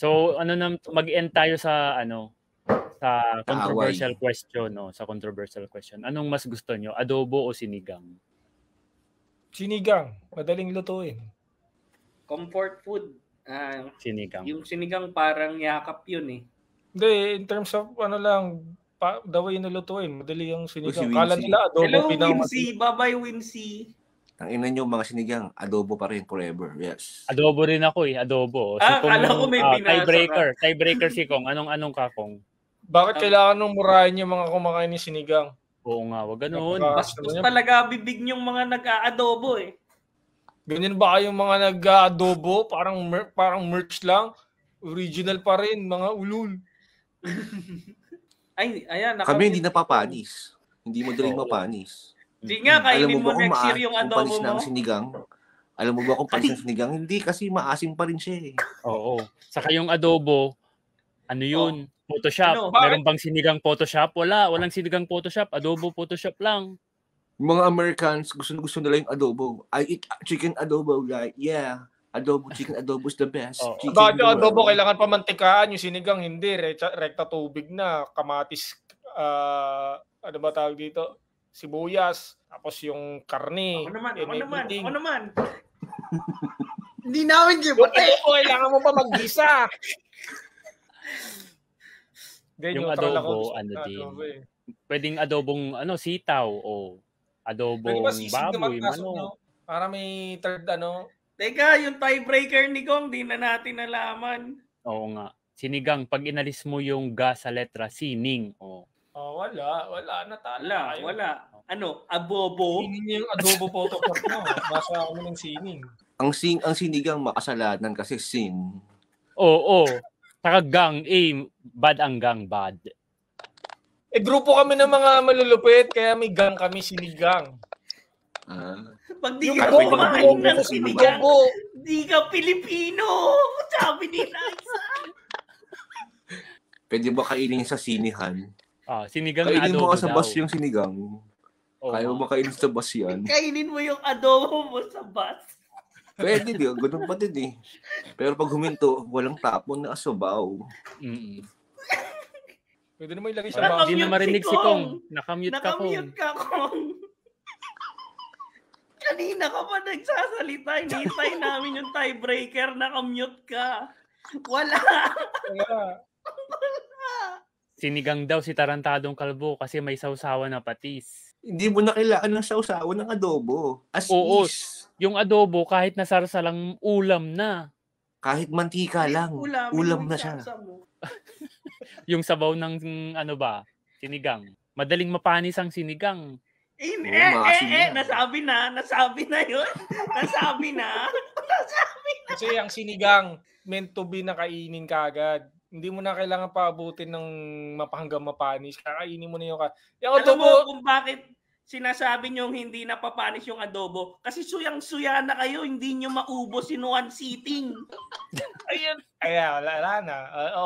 So ano na mag-end tayo sa sa controversial question, no? Sa controversial question. Anong mas gusto nyo? Adobo o sinigang? Sinigang, madaling lutuin. Comfort food. Sinigang. Yung sinigang parang yakap yun eh. Hindi, in terms of the way nilutuin, madali yung sinigang. Kala nila adobo. Hello, Wincy. Bye-bye, Wincy. Ang ina nyo mga sinigang, adobo pa rin forever. Yes. Adobo rin ako eh, adobo. Kala ko may tiebreaker. Tiebreaker si Kong. Anong ka, Kong? Bakit kailangan nung murahin yung mga kumakain ng sinigang? Oo nga, wag ganoon. Bastos talaga bibig yung mga nag-aadobo eh. Ganyan ba kayong mga nag-aadobo? Parang merch lang? Original pa rin, mga ulul. Ayan. Kami hindi napapanis. Hindi mo daling mapanis. Hindi nga, kainin mo next year yung adobo mo. Alam mo ba kung panis ng sinigang? Hindi, kasi maasim pa rin siya eh. Oo. Saka yung adobo, ano yun? Photoshop. Meron bang sinigang Photoshop? Walang sinigang Photoshop. Adobo Photoshop lang. Yung mga Americans, gusto nila yung adobo. I eat chicken adobo. Like, yeah. Adobo, chicken adobo is the best. Bakit yung adobo kailangan pamantikaan? Yung sinigang hindi. Rekta tubig na. Kamatis. Ano ba tawag dito? Sibuyas. Tapos yung karne. Ako naman. Hindi namin gibate. Kailangan mo pa mag-gisa. Yung adobo, din. Pwedeng adobong sitaw o adobong baboy, manok. Para may third Teka, yung tiebreaker ni Kong, di na natin nalaman. Oo nga. Sinigang, pag inalis mo yung ga sa letra, sining. Wala. Natala. Wala. Abobo? Sining yung adobo photocopy mo. Basta ako ng sining. Ang sinigang makasalanan kasi sin. Oo. Saka gang, bad ang gang, bad. Grupo kami ng mga malulupit, kaya may gang kami, sinigang. Pag di ka kumain ng sinigang, di ka Pilipino. Sabi nila isa. Pwede ba kainin sa sinihan? Sinigang na kainin adobo mo sa bus yung sinigang. Kaya mo makainin sa bus yan. Kainin mo yung adobo mo sa bus. Pwede din, ganun pa din eh. Pero pag huminto, walang tapon na asobaw. Pwede naman ilagay sa bus. Hindi na marinig si Kong. Nakamute ka, Kong. Nakamute ka, Kong. Kanina ka pa nagsasalita. Hinihintay namin yung tiebreaker. Nakamute ka. Wala. Sinigang daw si Tarantadong Kalbo kasi may sausawan na patis. Hindi mo na kailangan ng sausawan ng adobo. Is. Yung adobo, kahit nasarsa lang, ulam na. Kahit mantika lang, ulam na siya. Yung sabaw ng sinigang. Madaling mapanis ang sinigang. Nasabi na yun. Nasabi na. Kasi ang sinigang, meant to be na kainin ka agad. Hindi mo na kailangan paabutin ng hanggang mapanis. Kakainin mo na yung alam mo kung bakit sinasabi nyo hindi na papanis yung adobo? Kasi suyang-suya na kayo, hindi nyo maubos in one sitting. Ayan. Wala na.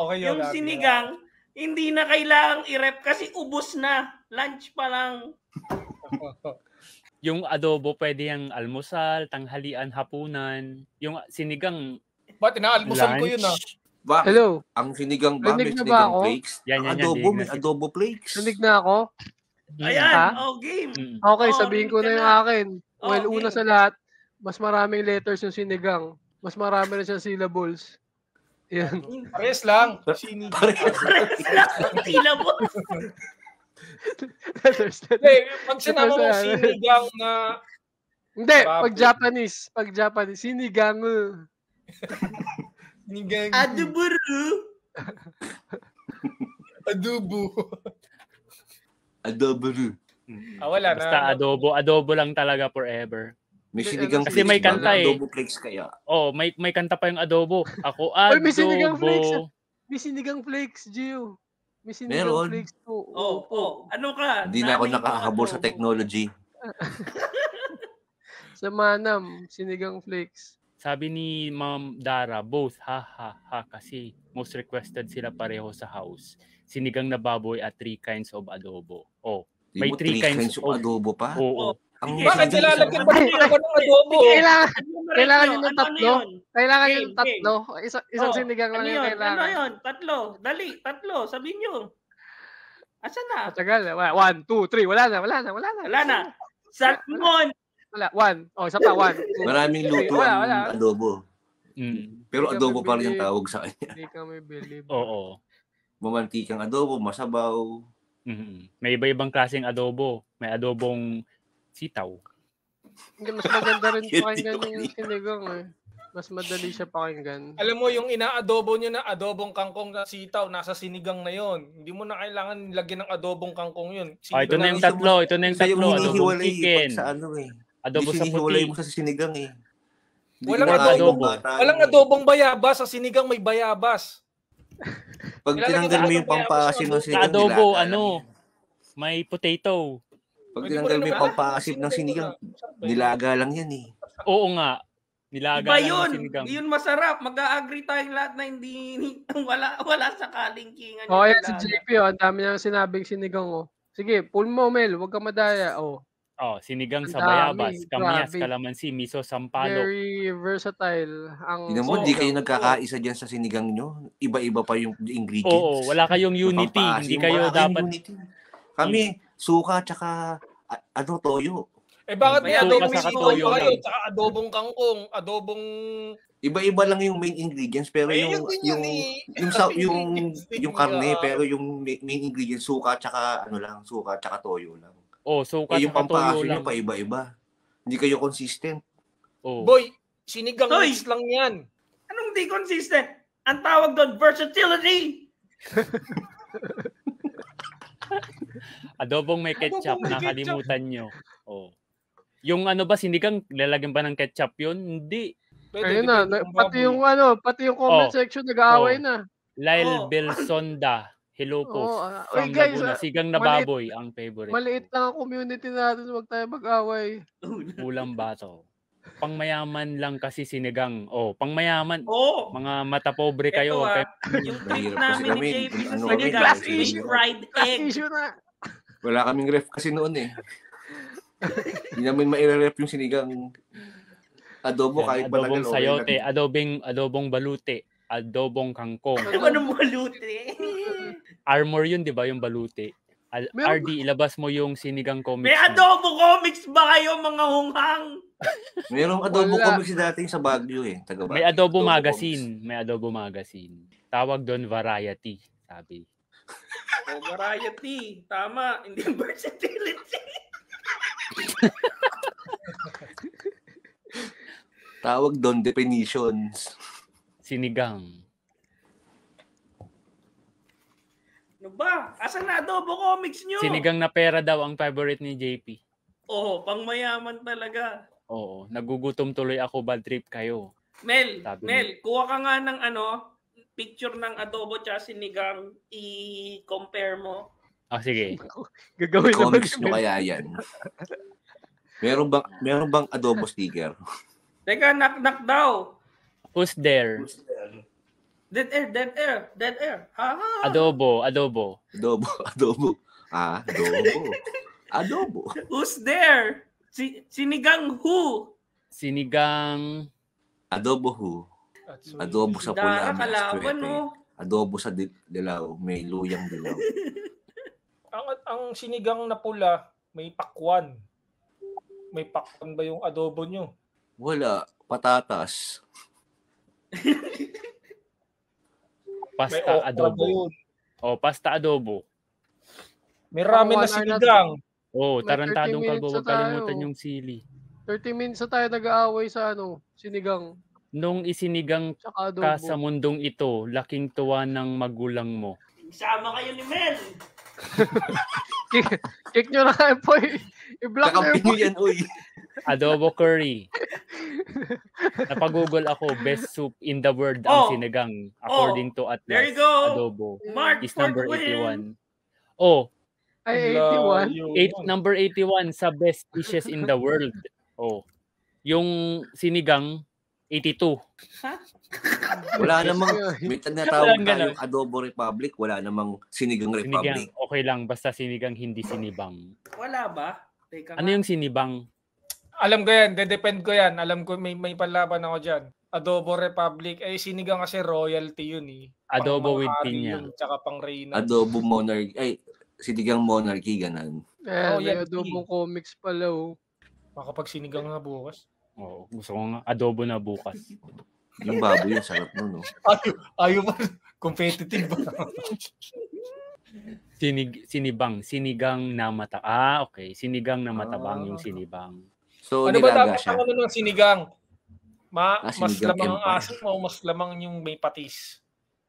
Okay yung sinigang, hindi na kailangang i-rep kasi ubos na. Lunch pa lang. Yung adobo, pwede yung almusal, tanghalian, hapunan. Yung sinigang, ba't inaalmusal ko yun Bakit? Hello. Ang sinigang ba? May sinigang flakes? Adobo, may adobo flakes. Rinig na ako? Ayan, game. Okay, sabihin ko na yung akin. Well, una sa lahat, mas maraming letters yung sinigang. Mas marami na siyang syllables. Yan. Pares lang. Syllables. Pag sinama mo sinigang na... Hindi, pag Japanese, sinigang. Adobo. Wala na. Basta adobo lang talaga forever. May sinigang kasi may kanta adobo flakes kaya. May kanta pa yung adobo. Ako adobo. May sinigang flakes. May sinigang flakes, Gio. May sinigang flakes po. Ano ka? Hindi na ako nakahabol sa technology. Sa Manam, sinigang flakes. Sabi ni Ma'am Dara, both kasi most requested sila pareho sa house. Sinigang na baboy at 3 kinds of adobo. May 3 kinds of adobo pa? Oo. Bakit nilalagyan ba ng adobo? Kailangan yun ng Ano tatlo? yun? Kailangan Game, yung tatlo? Isang Oh, sinigang lang ano yung yun? kailangan. Ano yun? Tatlo. Dali, tatlo. Sabihin nyo. Asan na? Matagal. 1, 2, 3. Wala na. Wala na. Salmon. Wala. 1. Oh, isa pa. 1, 2. Maraming luto ang adobo. Pero Hindi adobo kami pa rin ang believe. tawag sa kanya. Hindi kami believe. Oo. Mamantikang adobo, masabaw. May iba-ibang klaseng adobo. May adobong sitaw. Hindi, mas maganda rin pakinggan yung sinigang eh. Mas madali siya pakinggan. Alam mo, yung inaadobo nyo na adobong kangkong na sitaw, nasa sinigang na yon. Hindi mo na kailangan lagyan ng adobong kangkong yun. Ito na yung tatlo. Ito na yung tatlo. Adobong chicken. Sa ano eh. Adobo sa hinihiwalay puti. mo sa sinigang eh. Walang adobong bayabas. Sa sinigang may bayabas. Pag tinanggal mo yung pampaasim ng sinigang, adobo, may potato. Pag tinanggal mo yung pampaasim ng sinigang, nilaga lang yan eh. Oo nga. Nilaga Iba lang yun. ng sinigang. Yun masarap. Mag-a-agree tayong lahat na hindi wala sa kalingkingan. Oh, ayan si JP oh. Ang dami niyang sinabing sinigang oh. Sige, pull mo Mel. Huwag ka madaya. Oh. Sinigang sa Ang bayabas, dami, kamyas, grabe. kalamansi, miso, sampalok. Very versatile. Tingnan mo, hindi kayo nagkakaisa dyan sa sinigang nyo. Iba-iba pa yung ingredients. Oo, wala kayong unity. Hindi kayo dapat... Unity. Kami, suka tsaka toyo. Bakit may adobong toyo kayo? Tsaka adobong kangkong, adobong... Iba-iba lang yung main ingredients pero yung karne pero yung main ingredients suka tsaka toyo lang. Suka yung tsaka toyo lang. Yung pa iba-iba. Hindi kayo consistent. Boy, sinigang mix lang yan. Anong di consistent? Ang tawag doon, versatility. Adobong may ketchup, nakalimutan nyo. Yung sinigang, lalagyan ba ng ketchup yun? Hindi. Ayun na, pati yung comment section nag-aaway na. Lyle Belsonda, hello po. From guys, Laguna. Sigang na baboy ang favorite. Maliit lang ang community natin, wag tayo mag-away. Ulam bato. Pangmayaman lang kasi sinigang. Pangmayaman. Mga mata pobre kayo. Yung trip namin ni JP sa sinigang, fried egg. Wala kaming ref kasi noon eh. Hindi namin maire-ref yung sinigang adobo kahit adobong sayote, adobong balute, adobong kangkong. Anong balute? Armor yun, di ba, yung balute? RD, ilabas mo yung sinigang comics. May adobo comics ba kayo, mga hunghang? Mayroong adobo comics dating sa Baguio eh. May adobo magazine. May adobo magazine. Tawag doon variety, sabi. Variety. Tama. Hindi versatility. Tawag doon definitions. Sinigang. Ano ba? Asan na adobo comics nyo? Sinigang na pera daw ang favorite ni JP. Pangmayaman talaga. Oo, nagugutom tuloy ako, bad trip kayo. Mel, kuha ka nga ng picture ng adobo tsaka sinigang, i-compare mo. Sige. Gagawin comics nyo kaya yan. Meron bang adobo sticker? Teka, knock daw. Who's there? Dead air. Adobo. Adobo. Who's there? Sinigang who? Sinigang... Adobo who? Adobo sa pula. Kalaban, no? Adobo sa dilaw. May luyang dilaw. Ang sinigang na pula, may pakwan. May pakwan ba yung adobo nyo? Wala. Patatas. Pasta adobo. Pasta adobo. May ramen na sinigang. Tarantadong kalbo. Huwag kalimutan yung sili. 30 minutes na tayo nag-aaway sa sinigang. Nung isinigang ka sa mundong ito, laking tuwa ng magulang mo. Isama kayo ni Mel. Kick nyo na kayo po. I-block na po yan, uy. Adobo curry. Napag-google ako, best soup in the world ang sinigang. According to Atlas. There you go. Adobo. Mark is number 81. Ay, 81? Number 81 sa best dishes in the world. Yung sinigang, 82. Wala namang, may tinatawag tayong Adobo Republic, wala namang Sinigang Republic. Okay lang, basta sinigang, hindi sinibang. Wala ba? Ano yung sinibang? Alam ko yan, de-depend ko yan. Alam ko may palaban ako dyan. Adobo Republic, sinigang kasi royalty yun eh. Adobo with Pang-mahari pinya. yun, tsaka pang Reyna. Adobo Monarchy. Sinigang Monarchy, ganun. May yan, adobong comics pala, oh. Makapag sinigang nga bukas. Oo, gusto ko nga adobo na bukas. Yung baboy, yung sarap nun, no? Ayaw ba? Competitive ba? Sinigang na mata. Okay. Sinigang na matabang yung sinibang. So, Ano ba nilaga dapat siya. ang ano ng sinigang? Mas Sinigang lamang ang Empire. aso o mas lamang yung may patis?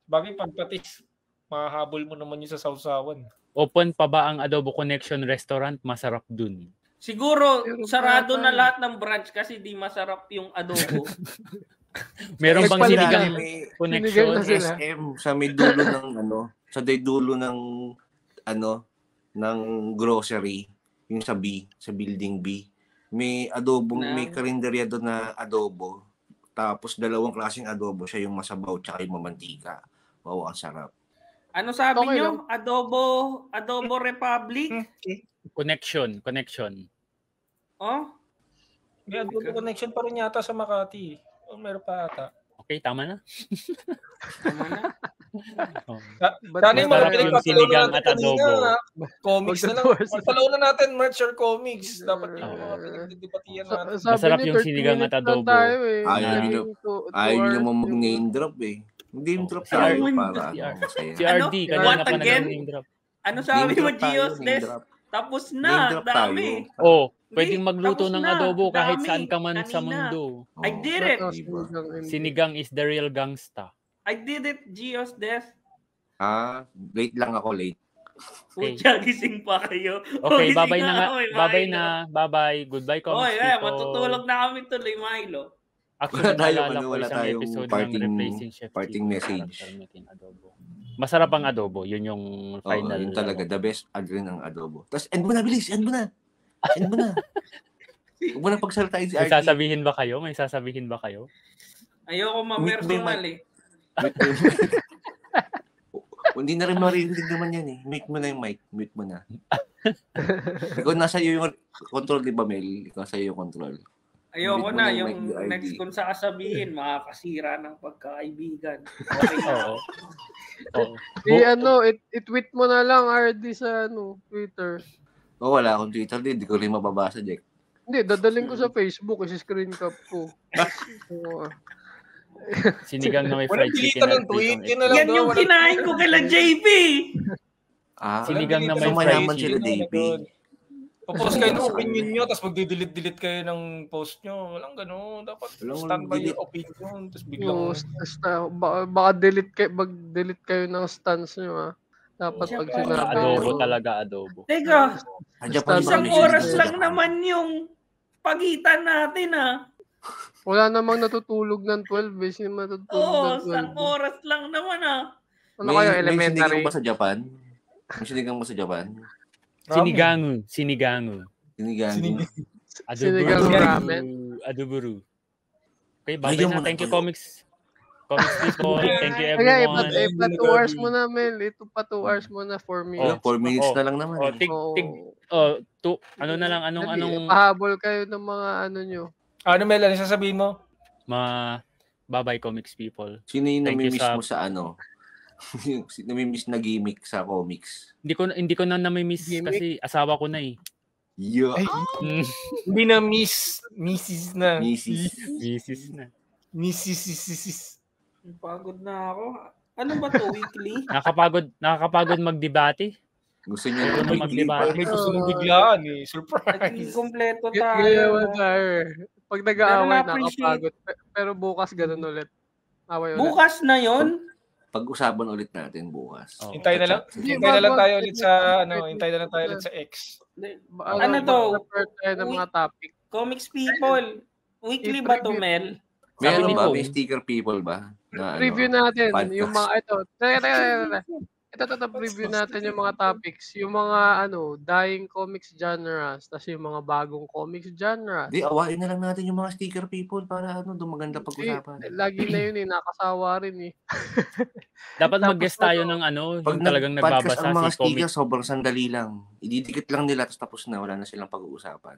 Bagay pag patis, mahahabol mo naman yun sa sausawan. Open pa ba ang Adobo Connection Restaurant? Masarap dun. Siguro, Pero sarado bata na eh. lahat ng branch kasi di masarap yung adobo. Meron bang Pala, sinigang may connection? Sinigang na sila. SM sa may dulo ng sa may dulo ng ng grocery, yung sa B, sa building B. May adobong, may karinderya doon na adobo. Tapos dalawang klaseng adobo, siya yung masabaw tsaka yung mamantika. Wow, ang sarap. Ano sabi Okay nyo? Adobo Republic? Connection. Oh? May adobo connection pa rin yata sa Makati. O meron pa ata. Okay, tama na. Tama na. Oh. Sana yung mga Masarap yung pinagpapalaw sinigang natin at adobo. kanina, comics na lang. Magtatawas. Magpalaw na natin, merch or comics. Dapat yung Oo. mga pinagdidebatiyan natin. Sabi Masarap niyo, yung 30 sinigang minutes at lang adobo. tayo, eh. Ayaw Naging niyo- two Ayaw nyo hours naman yung- mag-name drop eh. Mag-name drop Si tayo Arwin, para si masaya. Si RD, Ano? kanina What pa again? nag-name drop. Ano sabi Name mo, drop tayo, Gios? name drop. Tapos Name na, drop dami. Oh, pwedeng magluto tapos ng na. adobo kahit Dami. saan ka man sa Kanina. mundo. I did it. Ito, Diba? Sinigang is the real gangsta. I did it, Gios Des. Late lang ako, late. Okay. Pucha, gising pa kayo. Okay, Gising bye-bye na nga. ako, Bye-bye Milo. na. Bye-bye. Goodbye, comics Oy, people. matutulog na kami tuloy, Milo. Actually, Wala tayong naalala ko wala isang tayong episode parting- ng Replacing Chef parting Chico, message. character meat in adobo. Masarap ang adobo. Yun yung Oo, final. yun talaga. The best rin ang adobo. Tapos, end mo na, bilis. End mo na. End mo na. Huwag mo na pagsalitain si May RT. sasabihin ba kayo? May sasabihin ba kayo? Ayoko ma-personal eh. Hindi na rin maririnig naman yan eh. Mute mo na yung mic. Mute mo na. Ikaw nasa iyo yung control, di ba, Mel? Ikaw nasa iyo yung control. Ayoko Hindi mo na. na Yung yung ID. next kong sasabihin, makakasira ng pagkakaibigan. Okay na. Oo. Oo. I-tweet mo na lang, RD, sa Twitter. O, wala akong Twitter din. Hindi ko rin mababasa, Jack. Hindi, dadaling ko sa Facebook, isi-screen cap ko. Oo. Sinigang na may Walang fried chicken pilitan at ng tweet. pritong Yun na egg. lang Yan daw. yung Walang kinain ko kila JP. Sinigang na pilitan may ng fried mayaman chicken. sila, JP. Popost kayo ng opinion nyo, tapos magdidelete kayo ng post nyo. Walang gano'n. Dapat Walang stand by delete. your opinion. Tapos Yung, biglang... baka delete kayo ng stance nyo, ha? Dapat pag Siyempre, sinabi. Adobo talaga, adobo. Teka, Andiyan pa yung Isang isang mga oras message lang sa naman yung pagitan natin Wala namang natutulog ng 12, eh. Sino matutulog Oo, ng 12? isang oras lang naman Ano kayo, May elementary? sinigang ba sa Japan? May sinigang ba sa Japan? Sinigango. Sinigang. Sinigang Adoburu. ramen. Adoburu. Okay, bye Ayaw na. mo na Thank you, tulog. comics people. Thank you, Kaya, everyone. ipa 2 hours muna, Mel. Ito pa 2 hours muna, 4 Wala, minutes. 4 minutes Oh. na lang naman. Oh, ano na lang, anong Pahabol kayo ng mga ano nyo. Ano, Mel? Ano sasabihin mo? bye-bye, comics people. Sino yung Thank you namimiss sa- mo sa ano? Yung namimiss na gimmick sa comics? Hindi ko na namimiss Gimmick? kasi asawa ko na eh. Yeah. Mm, Hindi na Mrs. na. Mrs. Misis na. Mrs. Pagod na ako. Ano ba to weekly? Nakakapagod magdebate. Gusto niyo Ayaw na weekly maglibati. May gusto mong biglaan eh. Naging Surprise. kompleto Gayawan tayo. tayo. Pag nag-aaway, Pero na-appreciate. nakapagod. Pero bukas ganun ulit. Away ulit. Bukas na yon. Pag-usapan ulit natin bukas. Oh. Hintay na lang. Hindi, Hintay na lang bago- tayo ulit sa hintay na lang tayo ulit sa X. Ano to? Prepare tayo ng mga topic. Comics people. Weekly ba to, Mel? May Sabi ano ni ba? Paul. May sticker people ba? Na, ano, Review natin podcast. yung mga ito. Ito, preview natin yung mga topics. Yung mga dying comics genres, tas yung mga bagong comics genres. Di, awain na lang natin yung mga sticker people para doon maganda pag-usapan. Lagi na yun nakasawa rin eh. Dapat Tapos mag-guest tayo ng Pag yung talagang nag-podcast nagbabasa ang mga si comic. sticker, sobrang sandali lang. Ididikit lang nila, tapos na, wala na silang pag-uusapan.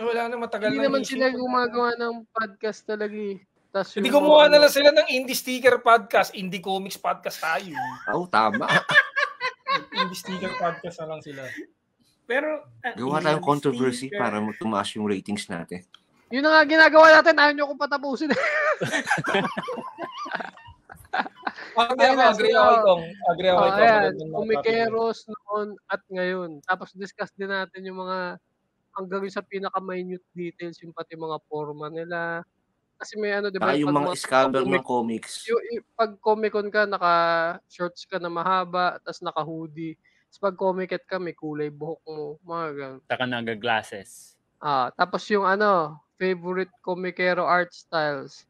Wala na, matagal Hindi na naman issue. sila gumagawa ng podcast talaga eh. Tas Hindi yung gumawa mga na lang sila ng Indie Sticker Podcast. Indie Comics Podcast tayo. Oo, tama. Indie Sticker Podcast na lang sila. Pero Gawa tayong controversy para tumaas yung ratings natin. Yun na nga ginagawa natin, ayaw nyo kong patapusin. Agree ako itong. Ayan, Komikeros noon at ngayon. Tapos discuss din natin yung mga hanggang sa pinaka-minute details, yung pati mga forma nila. Kasi may ano, di ba? Yung mga scammer ng comics. Pag Comic-Con ka, naka-shorts ka na mahaba, tapos naka-hoodie. Tapos pag Comic-Con ka, may kulay buhok mo. Mga ganun. Taka naga-glasses. Tapos yung favorite Komikero art styles.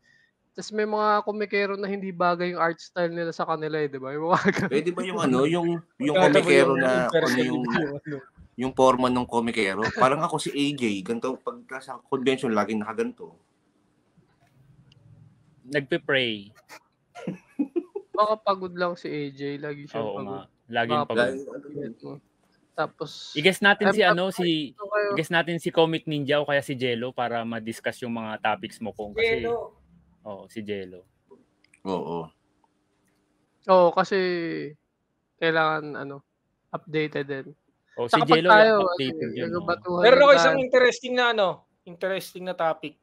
Tapos may mga Komikero na hindi bagay yung art style nila sa kanila eh, di ba? Pwede ba yung yung Komikero na yung forma ng Komikero? Parang ako si AJ, ganito pag sa convention laging nakaganto. Nagpe-pray. Baka pagod lang si AJ, lagi siya Oo pagod. nga. Laging pagod. Tapos I-guess natin i-guess natin si Comic Ninja o kaya si Jello para ma-discuss yung mga topics mo kung kasi Jello. si Jello. Oo. kasi kailangan updated din. Si Jello yung updated yun. Meron ako isang interesting na topic.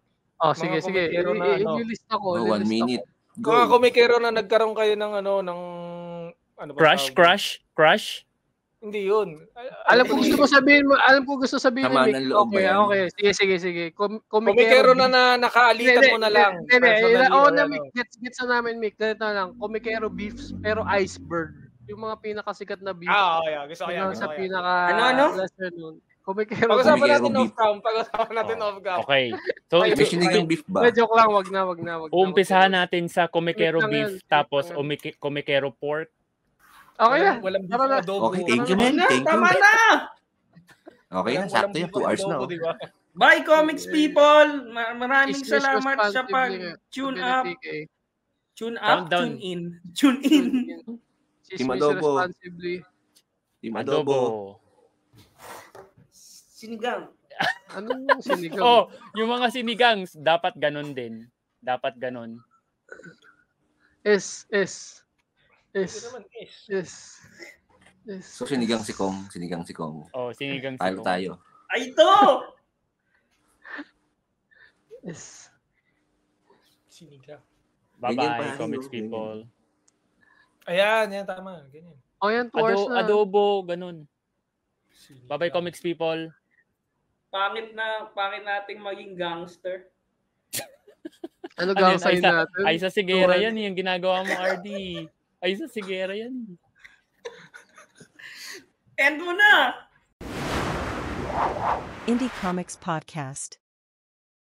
Sige. I-list ako. 1 minute. Mga Komikero na nagkaroon kayo ng Crush? Hindi yun. Alam ko gusto sabihin Tama ni ng Mick. loob ba yan? Okay. Sige. Komikero na nakaalitan mo na lang. Mick. Gets na namin, Mick. Ganito na lang. Komikero beefs, pero iceberg. Yung mga pinakasikat na beef. Gusto ko yan. Sa pinaka... lesser known. Komikero. Pag-usapan natin off-cam. Okay. So, Sinigang beef ba? Joke lang, wag na. Uumpisahan natin sa Komikero Wait lang beef, yan. tapos Komikero pork. Okay na. Walang beef Tara na. na adobo. Okay, thank you, man. Thank you. Tama na! Okay na, sakto yung 2 hours na. Diba? Bye, comics people! Maraming Business salamat sa pag-tune up. Tune up, Countdown. tune in. Team Adobo. Responsibly. Team Adobo. Sinigang. Anong sinigang? Yung mga sinigang, dapat ganun din. Dapat ganun. S. So, sinigang si Kong. Sinigang si Kong. Tayo. Ay, ito! S. Sinigang. Bye-bye, comics people. Ayan, tama. Ganyan. Yan, 2 hours na. Adobo, ganun. Bye-bye, comics people. Pangit nating maging gangster. Ano gangster natin? Ay sa Sigera yan, yung ginagawa mo, RD. Ay sa Sigera yan. End mo na! Indie Comics Podcast.